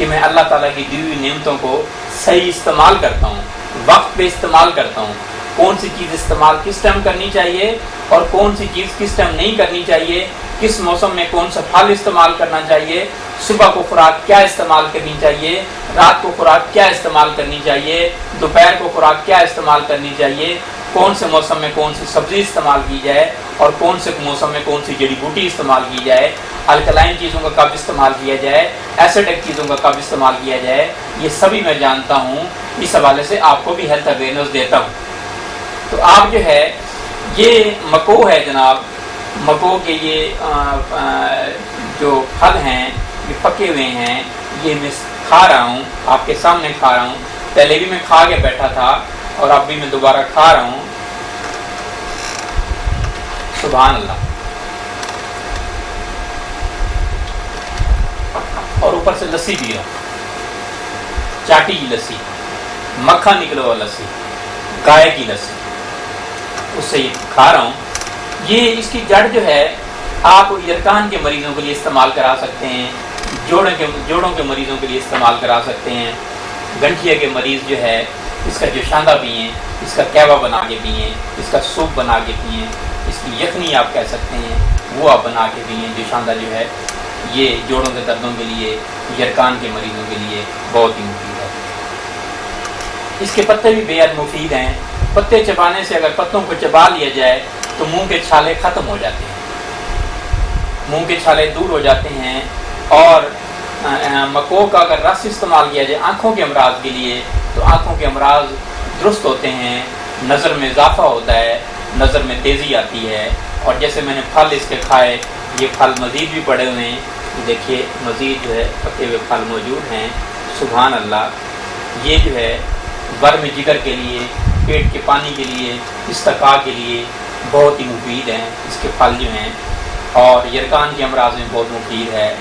کہ میں اللہ تعالیٰ کی دی ہوئی نعمتوں کو صحیح استعمال کرتا ہوں، وقت پہ استعمال کرتا ہوں، کون سی چیز استعمال کس ٹائم کرنی چاہیے اور کون سی چیز کس ٹائم نہیں کرنی چاہیے، کس موسم میں کون سا پھل استعمال کرنا چاہیے، صبح کو خوراک کیا استعمال کرنی چاہیے، رات کو خوراک کیا استعمال کرنی چاہیے، دوپہر کو خوراک کیا استعمال کرنی چاہیے، کون سے موسم میں کون سی سبزی استعمال کی جائے اور کون سے موسم میں کون سی جڑی بوٹی استعمال کی جائے، الکلائن چیزوں کا کب استعمال کیا جائے، ایسیڈک چیزوں کا کب استعمال کیا جائے، یہ سبھی میں جانتا ہوں۔ اس حوالے سے آپ کو بھی ہیلتھ اویئرنیس دیتا ہوں۔ تو آپ جو ہے یہ مکو ہے جناب، مکو کے یہ جو پھل ہیں یہ پکے ہوئے ہیں، یہ میں کھا رہا ہوں، آپ کے سامنے کھا رہا ہوں، پہلے بھی میں کھا کے بیٹھا تھا اور اب بھی میں دوبارہ کھا رہا ہوں۔ سبحان اللہ۔ اور اوپر سے لسی پی رہا ہوں، چاٹی کی لسی، مکھن نکلے ہوا لسی، گائے کی لسی، اس سے یہ کھا رہا ہوں۔ یہ اس کی جڑ جو ہے آپ یرکان کے مریضوں کے لیے استعمال کرا سکتے ہیں، جوڑوں کے مریضوں کے لیے استعمال کرا سکتے ہیں، گنٹھیا کے مریض جو ہے اس کا جوشاندہ پئیں، اس کا کہوہ بنا کے پئیں، اس کا سوپ بنا کے پئیں، اس کی یخنی آپ کہہ سکتے ہیں وہ آپ بنا کے پئیں۔ جوشاندہ جو ہے یہ جوڑوں کے دردوں کے لیے، یرکان کے مریضوں کے لیے بہت ہی مفید ہے۔ اس کے پتے بھی بے حد مفید ہیں۔ پتے چبانے سے اگر پتوں کو چبا لیا جائے تو منہ کے چھالے ختم ہو جاتے ہیں، منہ کے چھالے دور ہو جاتے ہیں۔ اور مکو کا اگر رس استعمال کیا جائے آنکھوں کے امراض کے لیے تو آنکھوں کے امراض درست ہوتے ہیں، نظر میں اضافہ ہوتا ہے، نظر میں تیزی آتی ہے۔ اور جیسے میں نے پھل اس کے کھائے، یہ پھل مزید بھی پڑے ہوئے ہیں، دیکھیے مزید جو ہے پکے ہوئے پھل موجود ہیں۔ سبحان اللہ۔ یہ جو ہے ورم جگر کے لیے، پیٹ کے پانی کے لیے، استقاء کے لیے بہت ہی مفید ہیں اس کے پھل جو ہیں، اور یرکان کے امراض میں بہت مفید ہے۔